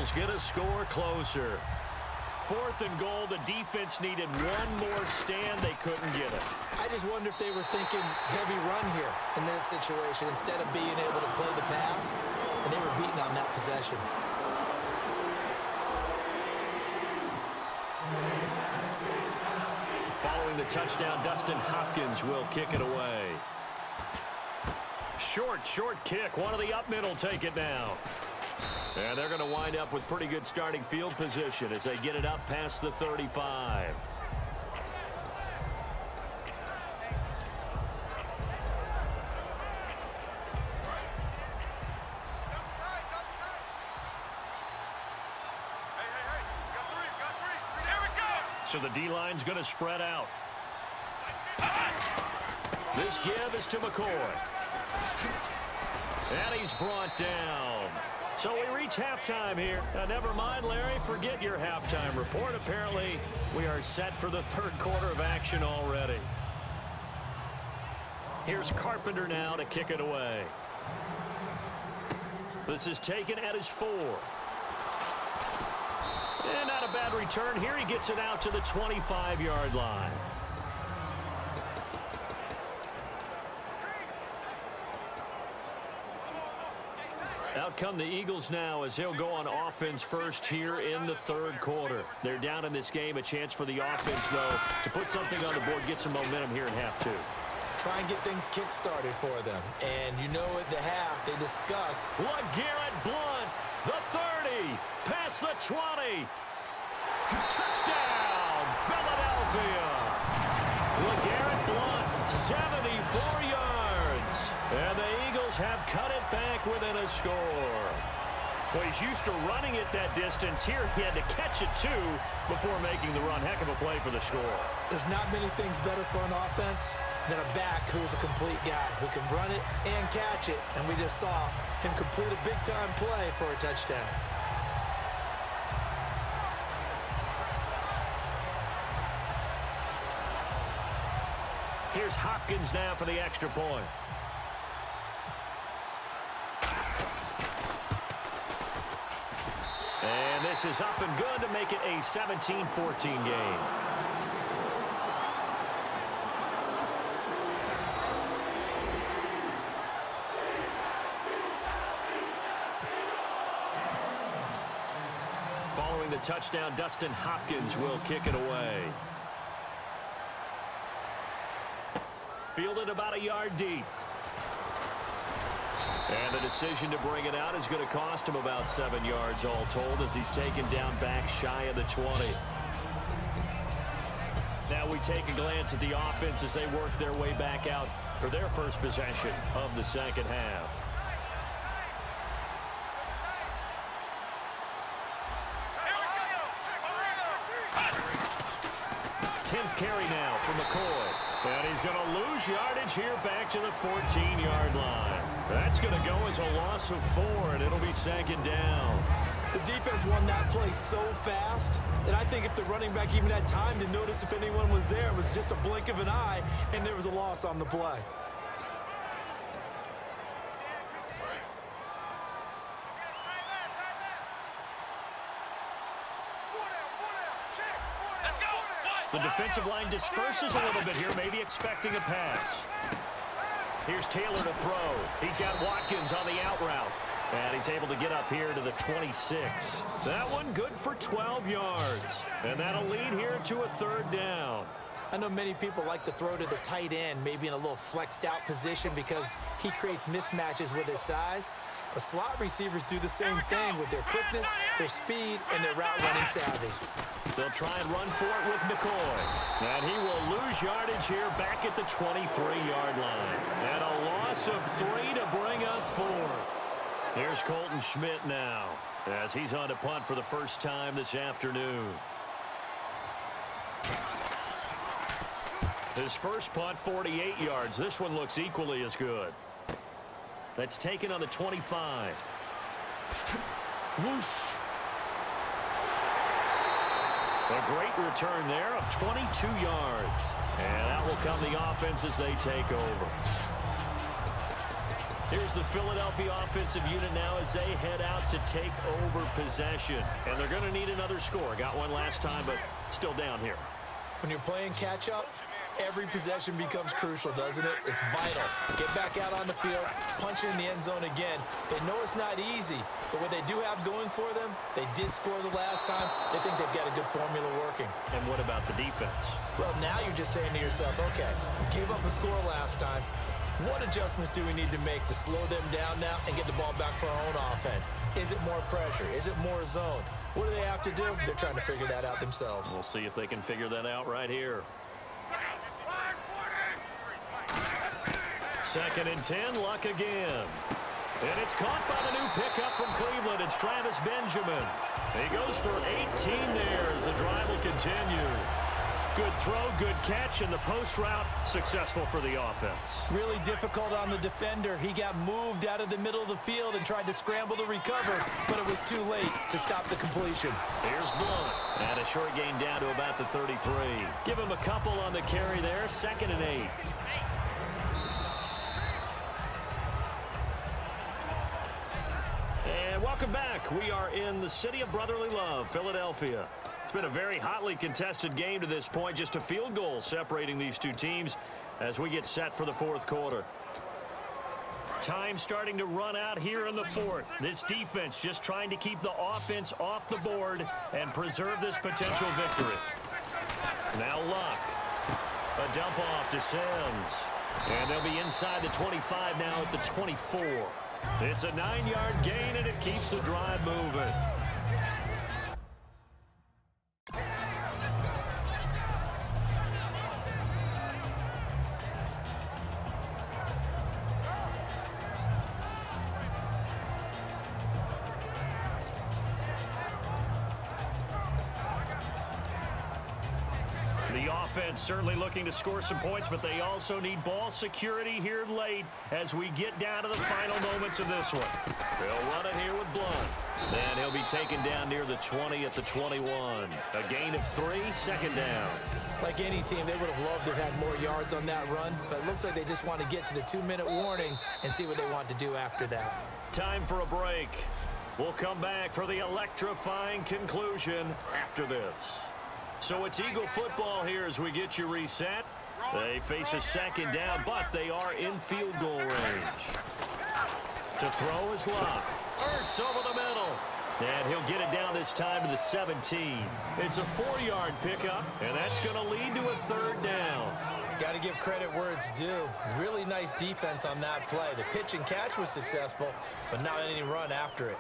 Eagles get a score closer. 4th and goal. The defense needed one more stand. They couldn't get it. I just wonder if they were thinking heavy run here in that situation instead of being able to play the pass, and they were beaten on that possession. Following the touchdown, Dustin Hopkins will kick it away. Short kick. One of the up mid will take it now. And they're going to wind up with pretty good starting field position as they get it up past the 35. So the D-line's going to spread out. This give is to McCoy. And he's brought down. So we reach halftime here. Never mind, Larry, forget your halftime report. Apparently, we are set for the 3rd quarter of action already. Here's Carpenter now to kick it away. This is taken at his 4. And not a bad return here. He gets it out to the 25-yard line. Out come the Eagles now as they'll go on offense first here in the 3rd quarter. They're down in this game. A chance for the offense, though, to put something on the board, get some momentum here in half 2. Try and get things kick-started for them. And you know at the half, they discuss. LeGarrette Blount, the 30, past the 20. Touchdown, Philadelphia. LeGarrette Blount, 74 yards. And the Eagles have cut it back within a score. Well, he's used to running it that distance. Here he had to catch it, too, before making the run. Heck of a play for the score. There's not many things better for an offense than a back who's a complete guy who can run it and catch it. And we just saw him complete a big-time play for a touchdown. Here's Hopkins now for the extra point. And this is up and good to make it a 17-14 game. Following the touchdown, Dustin Hopkins will kick it away. Fielded about a yard deep. And the decision to bring it out is going to cost him about 7 yards all told as he's taken down back shy of the 20. Now we take a glance at the offense as they work their way back out for their first possession of the 2nd half. 10th carry now for McCoy. And he's going to lose yardage here back to the 14-yard line. That's going to go as a loss of 4, and it'll be 2nd down. The defense won that play so fast that I think if the running back even had time to notice if anyone was there, it was just a blink of an eye, and there was a loss on the play. The defensive line disperses a little bit here, maybe expecting a pass. Here's Taylor to throw. He's got Watkins on the out route. And he's able to get up here to the 26. That one good for 12 yards. And that'll lead here to a 3rd down. I know many people like to throw to the tight end, maybe in a little flexed out position because he creates mismatches with his size. But slot receivers do the same thing with their quickness, their speed, and their route running savvy. They'll try and run for it with McCoy. And he will lose yardage here back at the 23-yard line. And a loss of 3 to bring up 4. Here's Colton Schmidt now as he's on to punt for the first time this afternoon. His first punt, 48 yards. This one looks equally as good. That's taken on the 25. Whoosh. A great return there of 22 yards. And that will come the offense as they take over. Here's the Philadelphia offensive unit now as they head out to take over possession. And they're going to need another score. Got one last time, but still down here. When you're playing catch-up, every possession becomes crucial, doesn't it? It's vital. Get back out on the field, punch it in the end zone again. They know it's not easy, but what they do have going for them, they did score the last time. They think they've got a good formula working. And what about the defense? Well, now you're just saying to yourself, okay, gave up a score last time. What adjustments do we need to make to slow them down now and get the ball back for our own offense? Is it more pressure? Is it more zone? What do they have to do? They're trying to figure that out themselves. We'll see if they can figure that out right here. 2nd and 10, Luck again. And it's caught by the new pickup from Cleveland. It's Travis Benjamin. He goes for 18 there as the drive will continue. Good throw, good catch, and the post route successful for the offense. Really difficult on the defender. He got moved out of the middle of the field and tried to scramble to recover, but it was too late to stop the completion. Here's Blunt. And a short gain down to about the 33. Give him a couple on the carry there. 2nd and 8. And welcome back. We are in the city of brotherly love, Philadelphia. It's been a very hotly contested game to this point. Just a field goal separating these two teams as we get set for the 4th quarter. Time starting to run out here in the 4th. This defense just trying to keep the offense off the board and preserve this potential victory. Now Luck. A dump off to Sims. And they'll be inside the 25 now at the 24. It's a 9-yard gain, and it keeps the drive moving. The offense certainly looking to score some points, but they also need ball security here late as we get down to the final moments of this one. They'll run it here with Blunt. And he'll be taken down near the 20 at the 21. A gain of 3, 2nd down. Like any team, they would have loved to have had more yards on that run, but it looks like they just want to get to the 2-minute warning and see what they want to do after that. Time for a break. We'll come back for the electrifying conclusion after this. So it's Eagle football here as we get you reset. They face a 2nd down, but they are in field goal range. To throw is Luck. Ertz over the middle. And he'll get it down this time to the 17. It's a 4-yard pickup, and that's going to lead to a 3rd down. Got to give credit where it's due. Really nice defense on that play. The pitch and catch was successful, but not any run after it.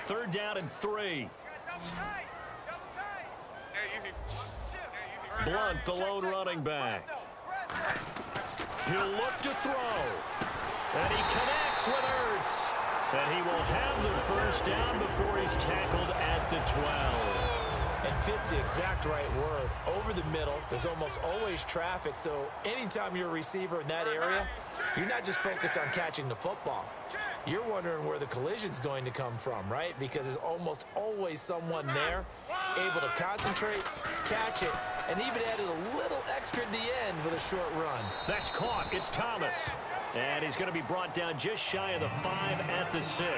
Third down and 3. Blunt, the lone running back. He'll look to throw. And he connects with Ertz. And he will have the 1st down before he's tackled at the 12. And fits the exact right word. Over the middle, there's almost always traffic, so anytime you're a receiver in that area, you're not just focused on catching the football. You're wondering where the collision's going to come from, right? Because there's almost always someone there able to concentrate, catch it, and even added a little extra at the end with a short run. That's caught. It's Thomas. And he's going to be brought down just shy of the 5 at the 6.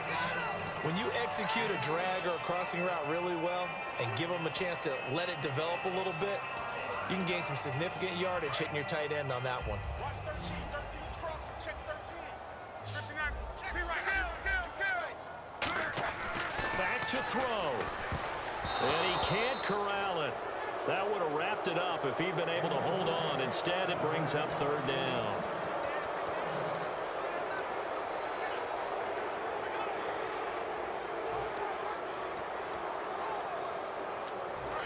When you execute a drag or a crossing route really well and give them a chance to let it develop a little bit, you can gain some significant yardage hitting your tight end on that one. Back to throw. And he can't corral it. That would have wrapped it up if he'd been able to hold on. Instead, it brings up 3rd down.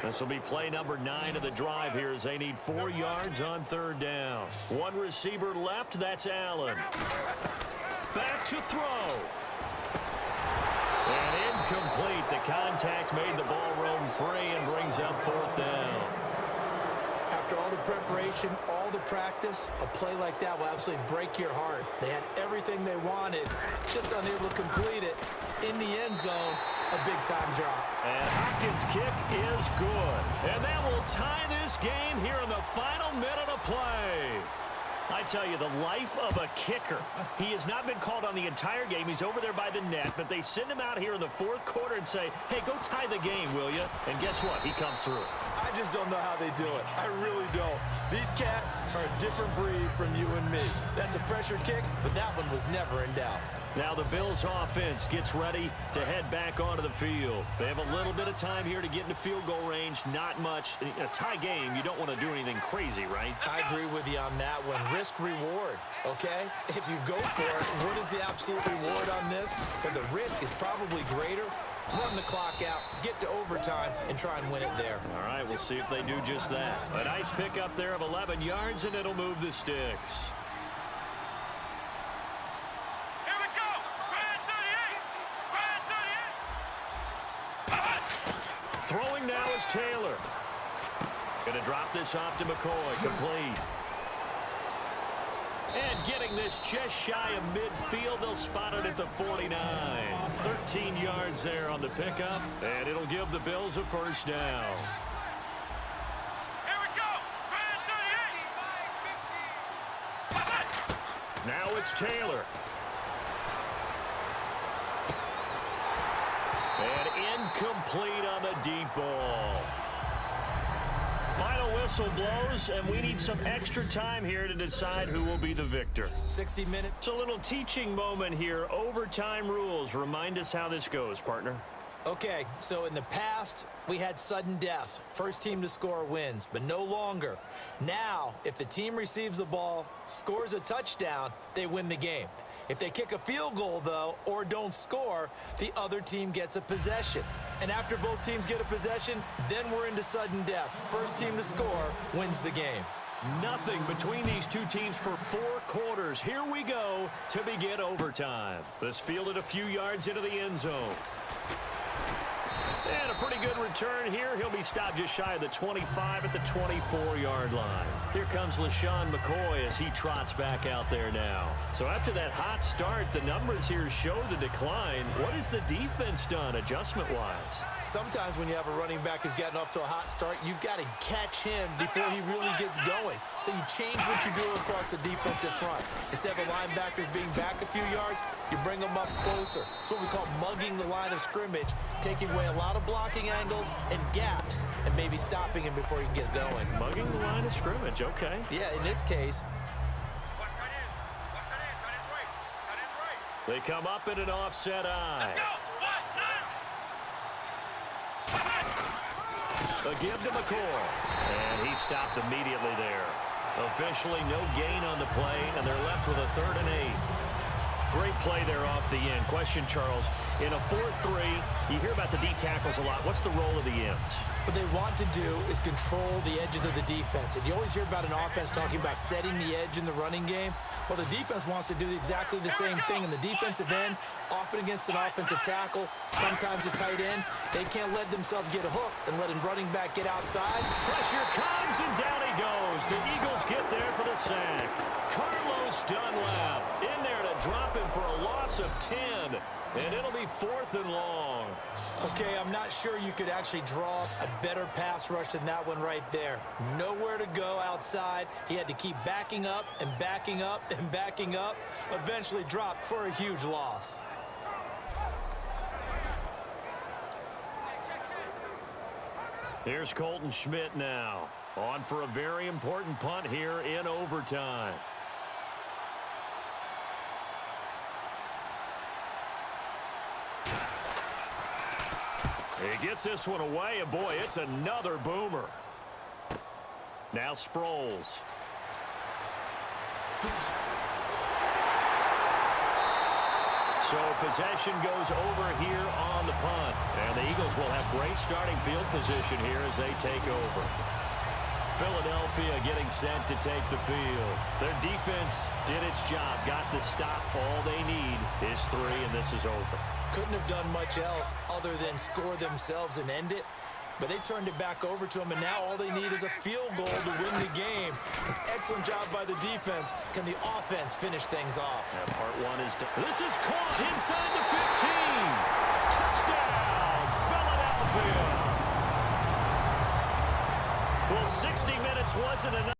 This will be play number 9 of the drive here as they need 4 yards on 3rd down. One receiver left, that's Allen. Back to throw. And incomplete. The contact made the ball roam free and brings up 4th down. After all the preparation, all the practice, a play like that will absolutely break your heart. They had everything they wanted, just unable to complete it. In the end zone, a big-time drop. And Hopkins' kick is good. And that will tie this game here in the final minute of play. I tell you, the life of a kicker. He has not been called on the entire game. He's over there by the net, but they send him out here in the fourth quarter and say, hey, go tie the game, will you? And guess what? He comes through. I just don't know how they do it. I really don't. These cats are a different breed from you and me. That's a pressure kick, but that one was never in doubt. Now the Bills offense gets ready to head back onto the field. They have a little bit of time here to get into field goal range. Not much. In a tie game, you don't want to do anything crazy, right? I agree with you on that one. Risk reward, okay? If you go for it, what is the absolute reward on this? But the risk is probably greater. Run the clock out, get to overtime, and try and win it there. All right, we'll see if they do just that. A nice pickup there of 11 yards, and it'll move the sticks. Throwing now is Taylor. Going to drop this off to McCoy. Complete. And getting this just shy of midfield. They'll spot it at the 49. 13 yards there on the pickup. And it'll give the Bills a first down. Here we go. Now it's Taylor. And incomplete on the deep ball. Final whistle blows, and we need some extra time here to decide who will be the victor. 60 minutes. It's a little teaching moment here. Overtime rules. Remind us how this goes, partner. Okay, so in the past, we had sudden death. First team to score wins, but no longer. Now, if the team receives the ball, scores a touchdown, they win the game. If they kick a field goal, though, or don't score, the other team gets a possession. And after both teams get a possession, then we're into sudden death. First team to score wins the game. Nothing between these two teams for 4 quarters. Here we go to begin overtime. This fielded a few yards into the end zone. And a pretty good return here. He'll be stopped just shy of the 25 at the 24-yard line. Here comes LaShawn McCoy as he trots back out there now. So after that hot start, the numbers here show the decline. What has the defense done adjustment-wise? Sometimes when you have a running back who's gotten off to a hot start, you've got to catch him before he really gets going. So you change what you do across the defensive front. Instead of linebackers being back a few yards, you bring them up closer. It's what we call mugging the line of scrimmage, taking away a lot of blocking angles and gaps, and maybe stopping him before he can get going. Mugging the line of scrimmage, okay. Yeah, in this case. They come up in an offset eye. A give to McCoy. And he stopped immediately there. Officially no gain on the play, and they're left with a 3rd and 8. Great play there off the end. Question, Charles, in a 4-3, you hear about the D tackles a lot. What's the role of the ends? What they want to do is control the edges of the defense. And you always hear about an offense talking about setting the edge in the running game. Well, the defense wants to do exactly the same thing. In the defensive end, often against an offensive tackle, sometimes a tight end, they can't let themselves get a hook and let a running back get outside. Pressure comes, and down he goes. The Eagles get there for the sack. Carlos Dunlap in there to drop him for a loss of 10. And it'll be 4th and long. Okay, I'm not sure you could actually draw a better pass rush than that one right there. Nowhere to go outside. He had to keep backing up and backing up and backing up. Eventually dropped for a huge loss. Here's Colton Schmidt now. On for a very important punt here in overtime. He gets this one away, and boy, it's another boomer. Now Sproles. So possession goes over here on the punt. And the Eagles will have great starting field position here as they take over. Philadelphia getting set to take the field. Their defense did its job, got the stop. All they need is 3, and this is over. Couldn't have done much else other than score themselves and end it. But they turned it back over to them, and now all they need is a field goal to win the game. An excellent job by the defense. Can the offense finish things off? And part 1 is done. This is caught inside the 15. Touchdown, Philadelphia. 60 minutes wasn't enough.